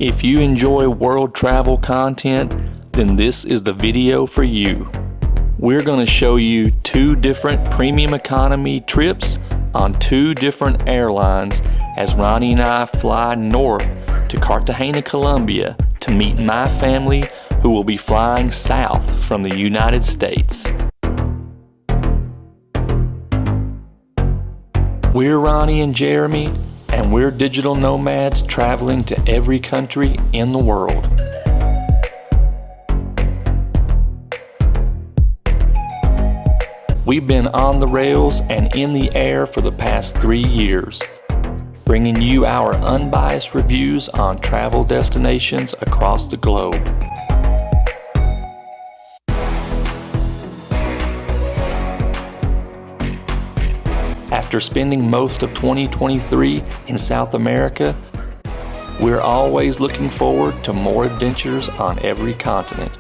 If you enjoy world travel content, then this is the video for you. We're going to show you 2 different premium economy trips on 2 different airlines as Ronnie and I fly north to Cartagena, Colombia to meet my family who will be flying south from the United States. We're Ronnie and Jeremy, and we're digital nomads traveling to every country in the world. We've been on the rails and in the air for the past 3 years, bringing you our unbiased reviews on travel destinations across the globe. After spending most of 2023 in South America, we're always looking forward to more adventures on every continent.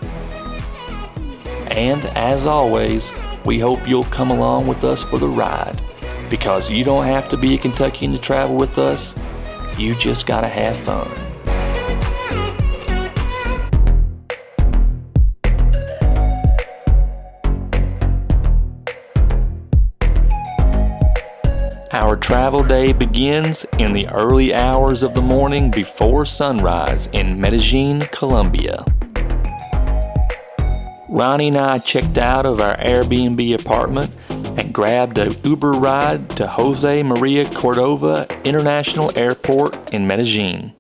And as always, we hope you'll come along with us for the ride, because you don't have to be a Kentuckian to travel with us, you just gotta have fun. Our travel day begins in the early hours of the morning before sunrise in Medellín, Colombia. Ronnie and I checked out of our Airbnb apartment and grabbed an Uber ride to Jose Maria Cordova International Airport in Medellín.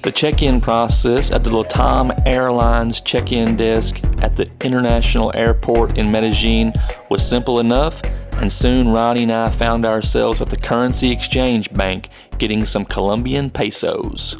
The check-in process at the Latam Airlines check-in desk at the International Airport in Medellín was simple enough, and soon Ronnie and I found ourselves at the currency exchange bank getting some Colombian pesos.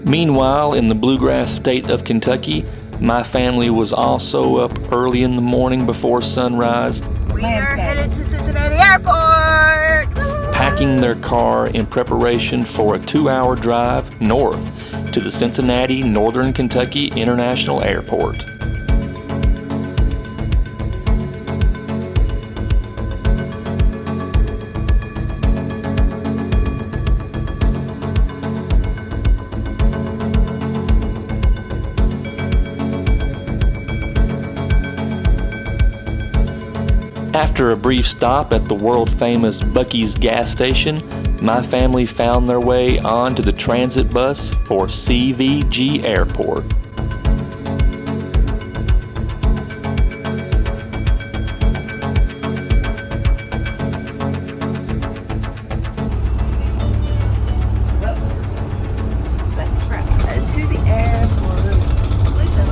Meanwhile, in the bluegrass state of Kentucky, my family was also up early in the morning before sunrise. We are headed to Cincinnati Airport! Packing their car in preparation for a 2-hour drive north to the Cincinnati, Northern Kentucky International Airport. After a brief stop at the world-famous Buc-ee's gas station, my family found their way on to the transit bus for CVG Airport. Let's ride to the airport. Listen,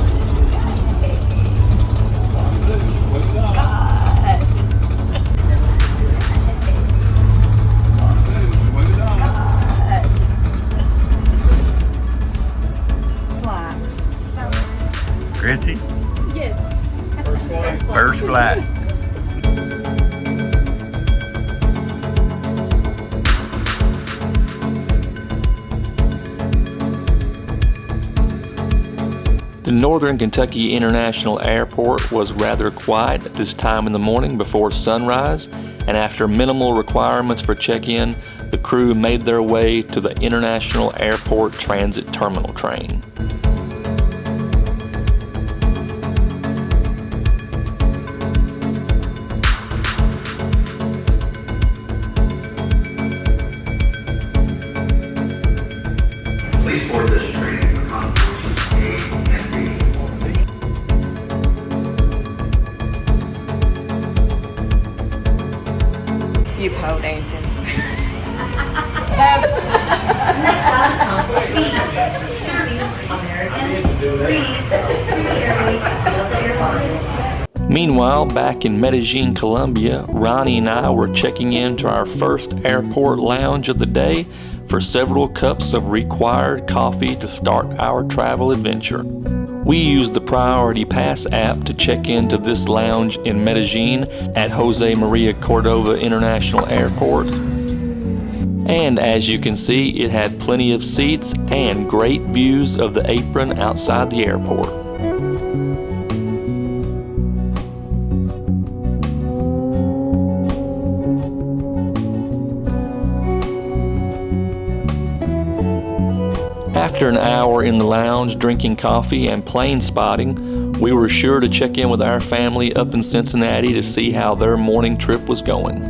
Scott. Ritzy? Yes. First flight. The Northern Kentucky International Airport was rather quiet at this time in the morning before sunrise, and after minimal requirements for check-in, the crew made their way to the International Airport Transit Terminal train. Please board this train for concourses A and B. You pole dancing. Meanwhile, back in Medellín, Colombia, Ronnie and I were checking into our first airport lounge of the day for several cups of required coffee to start our travel adventure. We used the Priority Pass app to check into this lounge in Medellín at Jose Maria Cordova International Airport. And as you can see, it had plenty of seats and great views of the apron outside the airport. After an hour in the lounge drinking coffee and plane spotting, we were sure to check in with our family up in Cincinnati to see how their morning trip was going.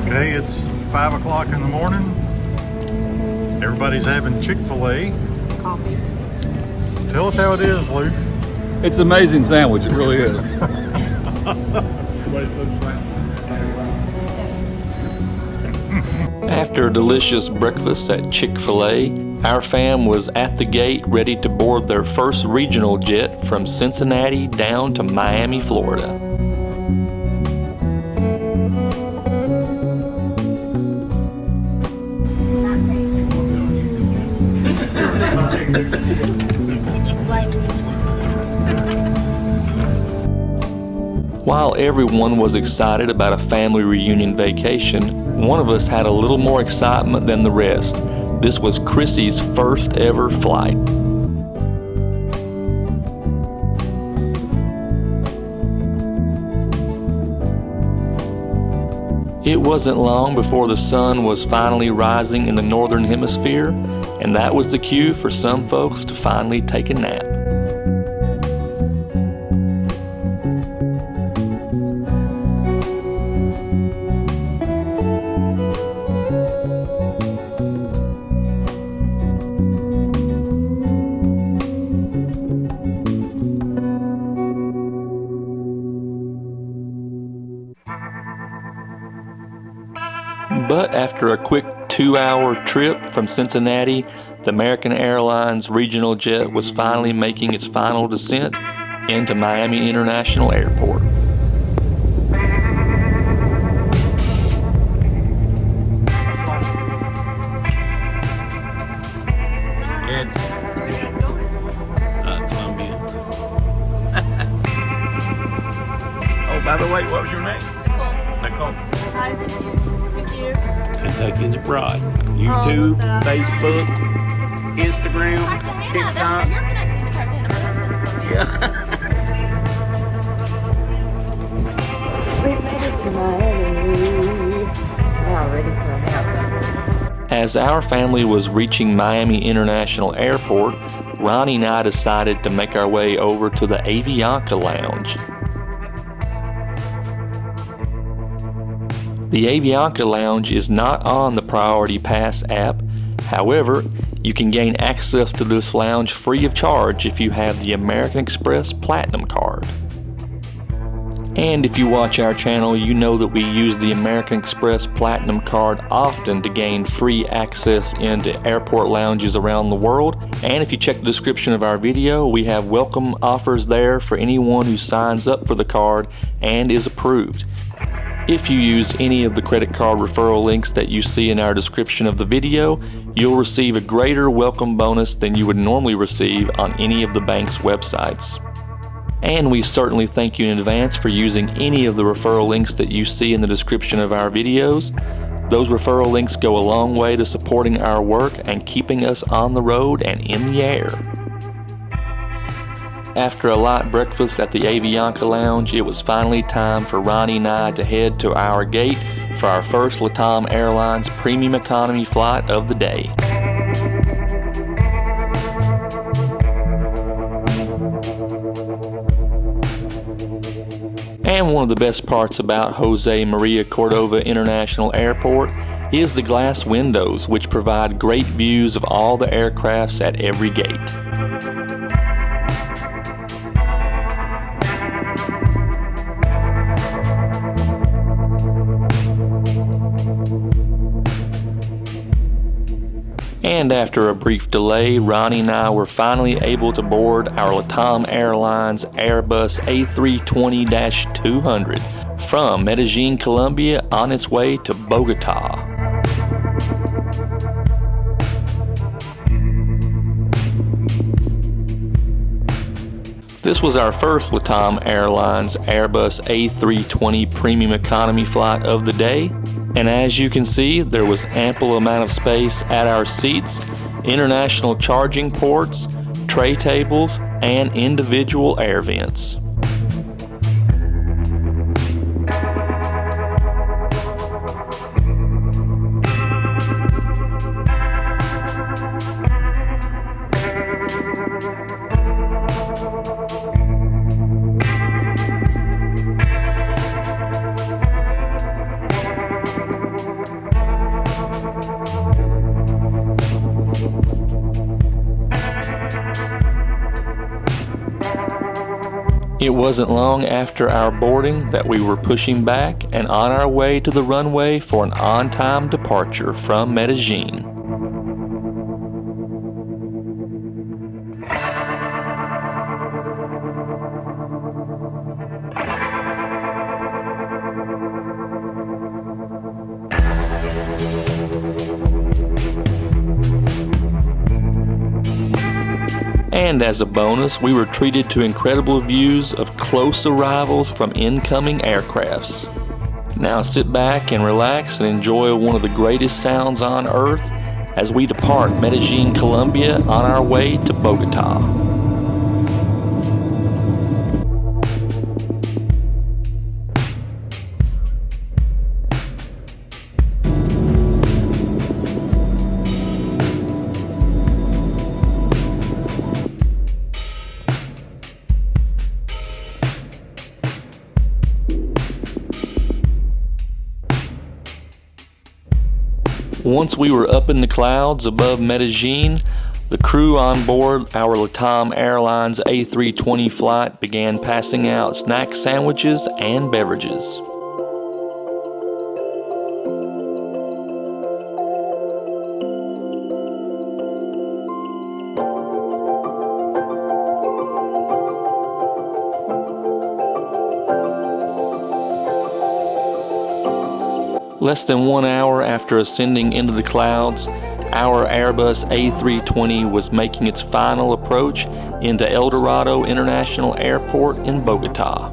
Okay, it's 5 o'clock in the morning. Everybody's having Chick-fil-A. Coffee. Tell us how it is, Luke. It's an amazing sandwich, it really is. After a delicious breakfast at Chick-fil-A, our fam was at the gate ready to board their first regional jet from Cincinnati down to Miami, Florida. While everyone was excited about a family reunion vacation, one of us had a little more excitement than the rest. This was Chrissy's first ever flight. It wasn't long before the sun was finally rising in the northern hemisphere, and that was the cue for some folks to finally take a nap. But after a quick 2-hour trip from Cincinnati, the American Airlines regional jet was finally making its final descent into Miami International Airport. It's Colombia. Oh, by the way, what was your name? Nicole. Hi, thank you. Thank you. Kentucky's abroad. YouTube, Facebook, Instagram, Cartagena, TikTok. that's you're connecting to Cartagena. My husband's from Yeah. We made it to Miami. Now ready for a nap. As our family was reaching Miami International Airport, Ronnie and I decided to make our way over to the Avianca Lounge. The Avianca Lounge is not on the Priority Pass app. However, you can gain access to this lounge free of charge if you have the American Express Platinum card. And if you watch our channel, you know that we use the American Express Platinum card often to gain free access into airport lounges around the world. And if you check the description of our video, we have welcome offers there for anyone who signs up for the card and is approved. If you use any of the credit card referral links that you see in our description of the video, you'll receive a greater welcome bonus than you would normally receive on any of the bank's websites. And we certainly thank you in advance for using any of the referral links that you see in the description of our videos. Those referral links go a long way to supporting our work and keeping us on the road and in the air. After a light breakfast at the Avianca Lounge, it was finally time for Ronnie and I to head to our gate for our first Latam Airlines Premium Economy flight of the day. And one of the best parts about Jose Maria Cordova International Airport is the glass windows, which provide great views of all the aircrafts at every gate. And after a brief delay, Ronnie and I were finally able to board our Latam Airlines Airbus A320-200 from Medellín, Colombia on its way to Bogota. This was our first Latam Airlines Airbus A320 Premium Economy flight of the day, and as you can see, there was ample amount of space at our seats, international charging ports, tray tables, and individual air vents. It wasn't long after our boarding that we were pushing back and on our way to the runway for an on-time departure from Medellín. And as a bonus, we were treated to incredible views of close arrivals from incoming aircrafts. Now sit back and relax and enjoy one of the greatest sounds on earth as we depart Medellín, Colombia on our way to Bogota. Once we were up in the clouds above Medellín, the crew on board our Latam Airlines A320 flight began passing out snack sandwiches and beverages. Less than 1 hour after ascending into the clouds, our Airbus A320 was making its final approach into El Dorado International Airport in Bogota.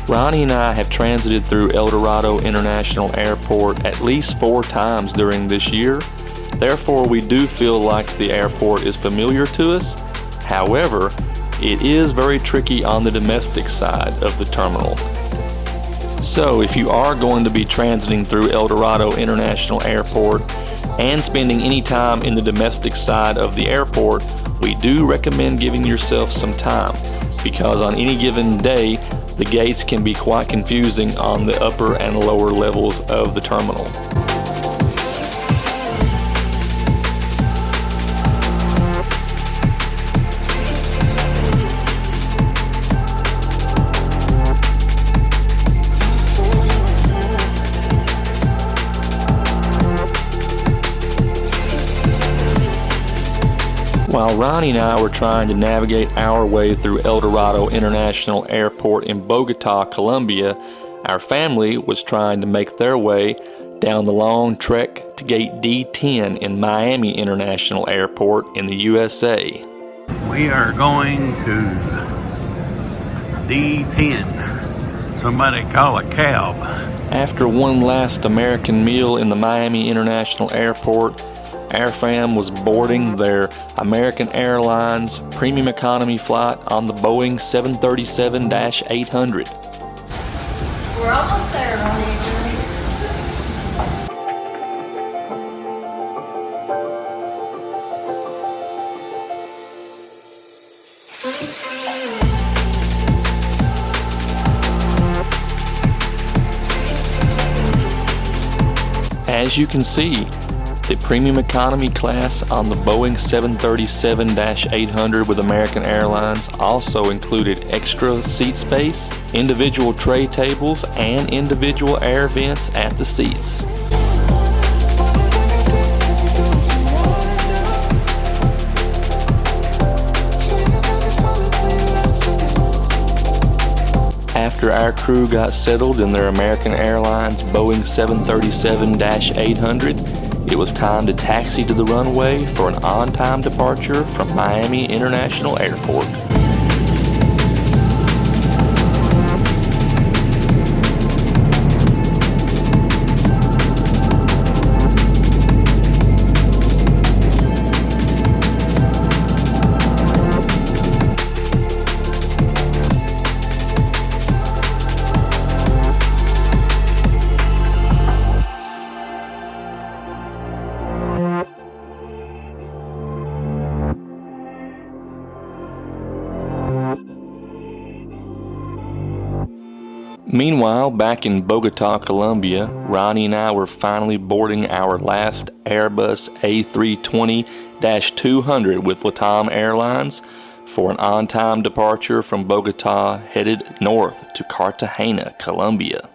Ronnie and I have transited through El Dorado International Airport at least 4 times during this year. Therefore, we do feel like the airport is familiar to us. However, it is very tricky on the domestic side of the terminal. So if you are going to be transiting through El Dorado International Airport and spending any time in the domestic side of the airport, we do recommend giving yourself some time, because on any given day, the gates can be quite confusing on the upper and lower levels of the terminal. While Ronnie and I were trying to navigate our way through El Dorado International Airport in Bogota, Colombia, our family was trying to make their way down the long trek to gate D10 in Miami International Airport in the USA. We are going to D10. Somebody call a cab. After one last American meal in the Miami International Airport, our fam was boarding their American Airlines Premium Economy flight on the Boeing 737-800. We're almost there, Ronnie. As you can see, the Premium Economy class on the Boeing 737-800 with American Airlines also included extra seat space, individual tray tables, and individual air vents at the seats. After our crew got settled in their American Airlines Boeing 737-800, it was time to taxi to the runway for an on-time departure from Miami International Airport. Meanwhile, back in Bogota, Colombia, Ronnie and I were finally boarding our last Airbus A320-200 with Latam Airlines for an on-time departure from Bogota headed north to Cartagena, Colombia.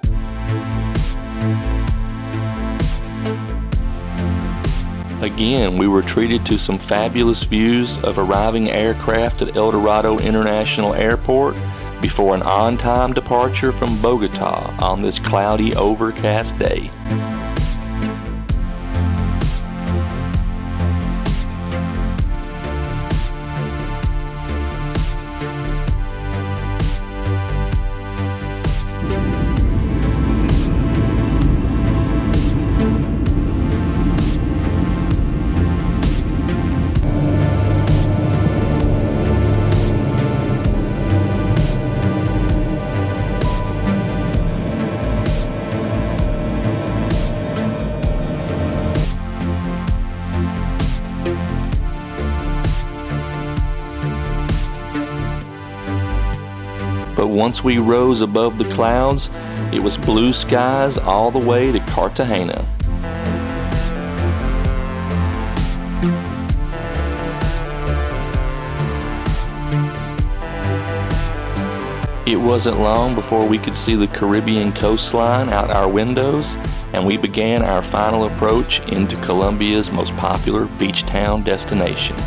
Again, we were treated to some fabulous views of arriving aircraft at El Dorado International Airport before an on-time departure from Bogota on this cloudy, overcast day. But once we rose above the clouds, it was blue skies all the way to Cartagena. It wasn't long before we could see the Caribbean coastline out our windows, and we began our final approach into Colombia's most popular beach town destination.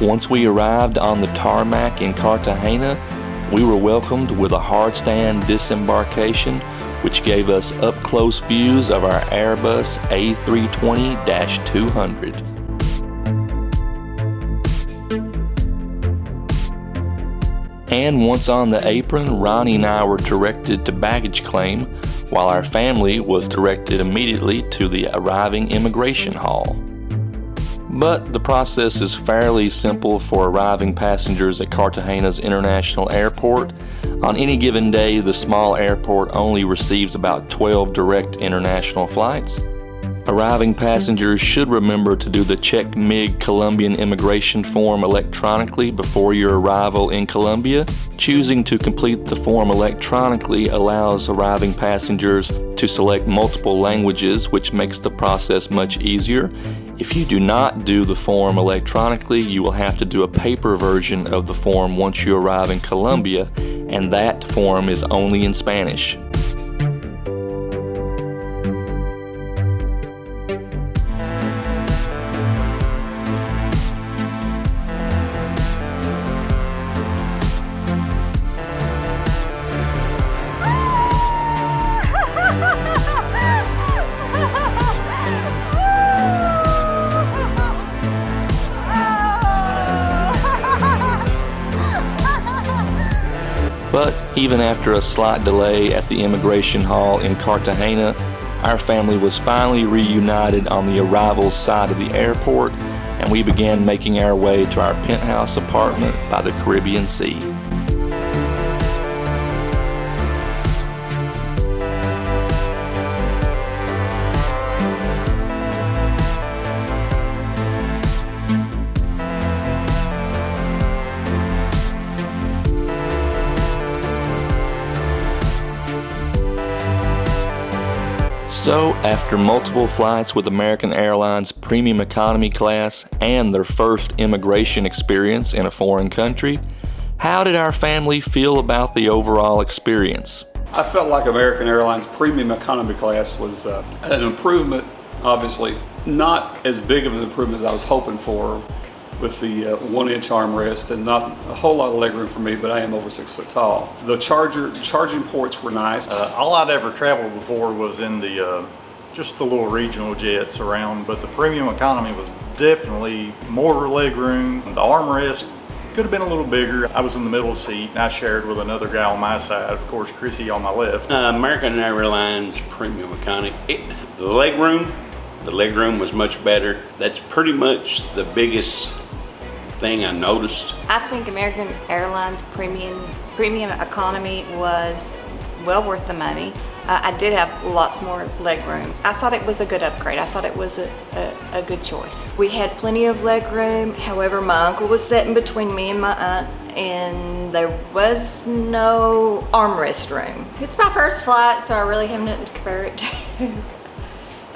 Once we arrived on the tarmac in Cartagena, we were welcomed with a hardstand disembarkation, which gave us up-close views of our Airbus A320-200. And once on the apron, Ronnie and I were directed to baggage claim, while our family was directed immediately to the arriving immigration hall. But the process is fairly simple for arriving passengers at Cartagena's International Airport. On any given day, the small airport only receives about 12 direct international flights. Arriving passengers should remember to do the Check MIG Colombian immigration form electronically before your arrival in Colombia. Choosing to complete the form electronically allows arriving passengers to select multiple languages, which makes the process much easier. If you do not do the form electronically, you will have to do a paper version of the form once you arrive in Colombia, and that form is only in Spanish. But even after a slight delay at the immigration hall in Cartagena, our family was finally reunited on the arrival side of the airport, and we began making our way to our penthouse apartment by the Caribbean Sea. So, after multiple flights with American Airlines Premium Economy class and their first immigration experience in a foreign country, how did our family feel about the overall experience? I felt like American Airlines Premium Economy class was an improvement, obviously. Not as big of an improvement as I was hoping for with the 1-inch armrest and not a whole lot of legroom for me, but I am over 6 foot tall. The charging ports were nice. All I'd ever traveled before was in the just the little regional jets around, but the premium economy was definitely more legroom. The armrest could have been a little bigger. I was in the middle seat and I shared with another guy on my side, of course Chrissy on my left. American Airlines Premium Economy, the legroom was much better. That's pretty much the biggest thing I noticed. I think American Airlines Premium Economy was well worth the money. I did have lots more leg room. I thought it was a good upgrade. I thought it was a good choice. We had plenty of leg room. However, my uncle was sitting between me and my aunt, and there was no armrest room. It's my first flight, so I really have nothing to compare it to.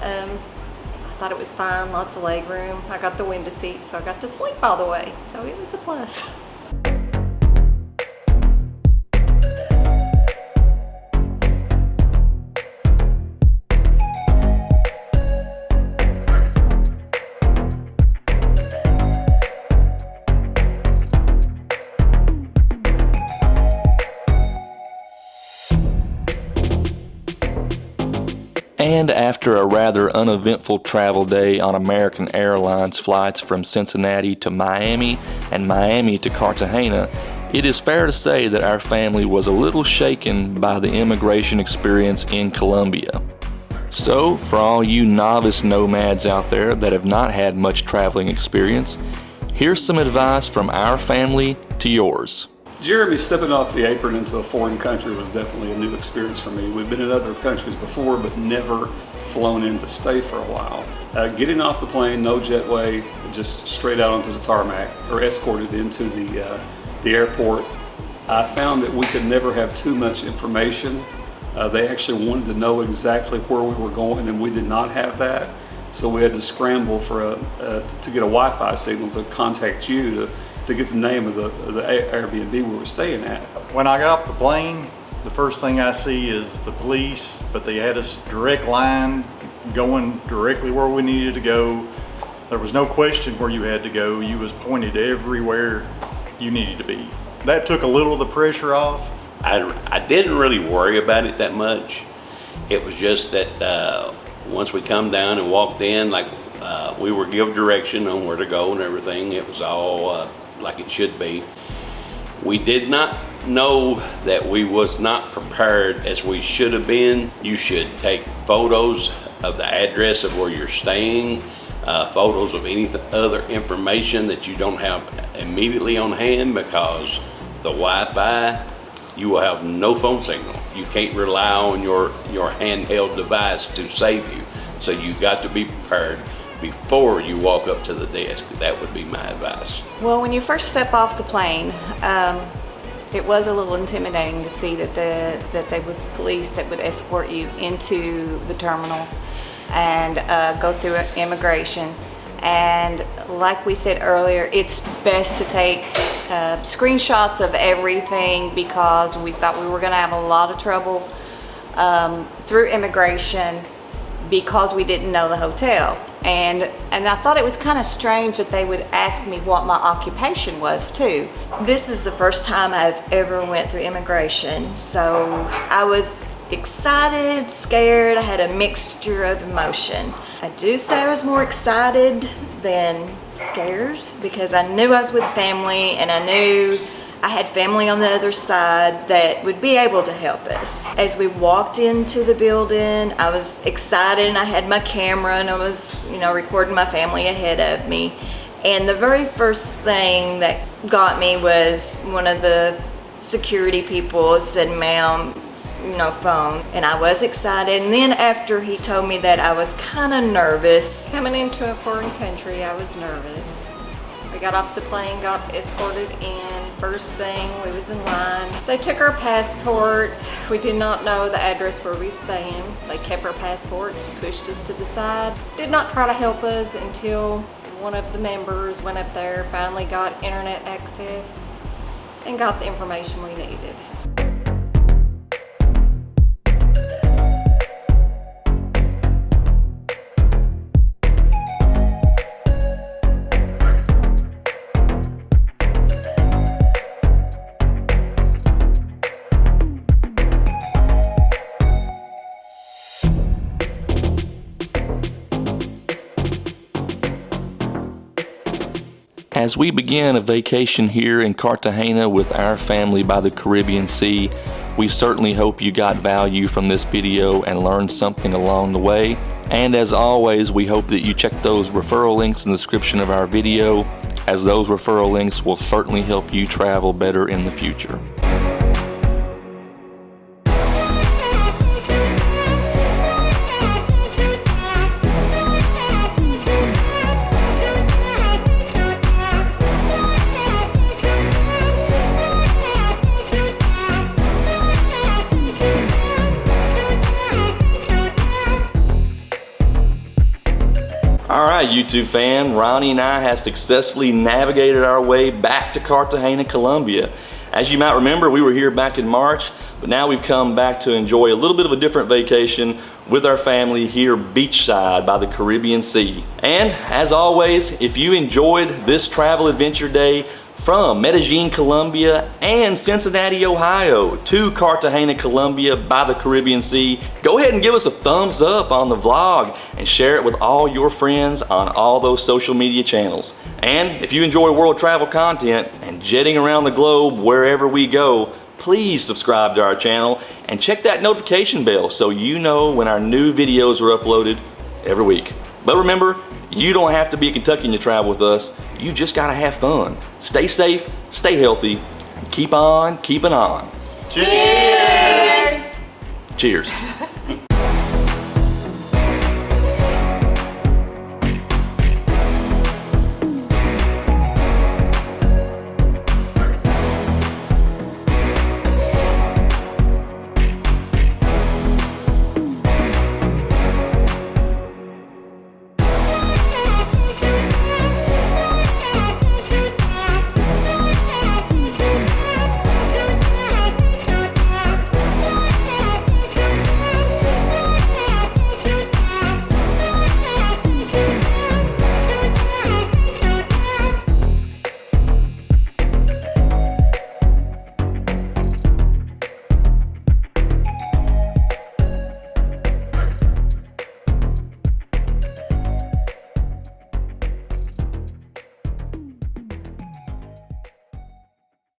I thought it was fine, lots of leg room. I got the window seat, so I got to sleep all the way, so it was a plus. And after a rather uneventful travel day on American Airlines flights from Cincinnati to Miami and Miami to Cartagena, it is fair to say that our family was a little shaken by the immigration experience in Colombia. So, for all you novice nomads out there that have not had much traveling experience, here's some advice from our family to yours. Jeremy, stepping off the apron into a foreign country was definitely a new experience for me. We've been in other countries before, but never flown in to stay for a while. Getting off the plane, no jetway, just straight out onto the tarmac, or escorted into the airport. I found that we could never have too much information. They actually wanted to know exactly where we were going, and we did not have that. So we had to scramble for to get a Wi-Fi signal to contact you to get the name of the Airbnb we were staying at. When I got off the plane, the first thing I see is the police, but they had us direct line going directly where we needed to go. There was no question where you had to go. You was pointed everywhere you needed to be. That took a little of the pressure off. I didn't really worry about it that much. It was just that once we come down and walked in, like we were given direction on where to go and everything. It was all like it should be. We did not know that we was not prepared as we should have been. You should take photos of the address of where you're staying, photos of any other information that you don't have immediately on hand, because the Wi-Fi, you will have no phone signal. You can't rely on your handheld device to save you. So you got to be prepared before you walk up to the desk. That would be my advice. Well, when you first step off the plane, it was a little intimidating to see that there was police that would escort you into the terminal and go through immigration. And like we said earlier, it's best to take screenshots of everything, because we thought we were going to have a lot of trouble through immigration because we didn't know the hotel. And I thought it was kind of strange that they would ask me what my occupation was too. This is the first time I've ever went through immigration, so I was excited, scared. I had a mixture of emotion. I do say I was more excited than scared, because I knew I was with family, and I knew I had family on the other side that would be able to help us. As we walked into the building, I was excited and I had my camera and I was, recording my family ahead of me. And the very first thing that got me was one of the security people said, "Ma'am, phone." And I was excited. And then after he told me that, I was kind of nervous. Coming into a foreign country, I was nervous. We got off the plane, got escorted in. First thing, we was in line. They took our passports. We did not know the address where we staying. They kept our passports, pushed us to the side. Did not try to help us until one of the members went up there, finally got internet access, and got the information we needed. As we begin a vacation here in Cartagena with our family by the Caribbean Sea, we certainly hope you got value from this video and learned something along the way. And as always, we hope that you check those referral links in the description of our video, as those referral links will certainly help you travel better in the future. Alright, YouTube fam, Ronnie and I have successfully navigated our way back to Cartagena, Colombia. As you might remember, we were here back in March, but now we've come back to enjoy a little bit of a different vacation with our family here beachside by the Caribbean Sea. And as always, if you enjoyed this travel adventure day from Medellín, Colombia and Cincinnati, Ohio to Cartagena, Colombia by the Caribbean Sea, go ahead and give us a thumbs up on the vlog and share it with all your friends on all those social media channels. And if you enjoy world travel content and jetting around the globe wherever we go, please subscribe to our channel and check that notification bell so you know when our new videos are uploaded every week. But remember, you don't have to be a Kentuckian to travel with us. You just gotta have fun. Stay safe, stay healthy, and keep on keeping on. Cheers! Cheers.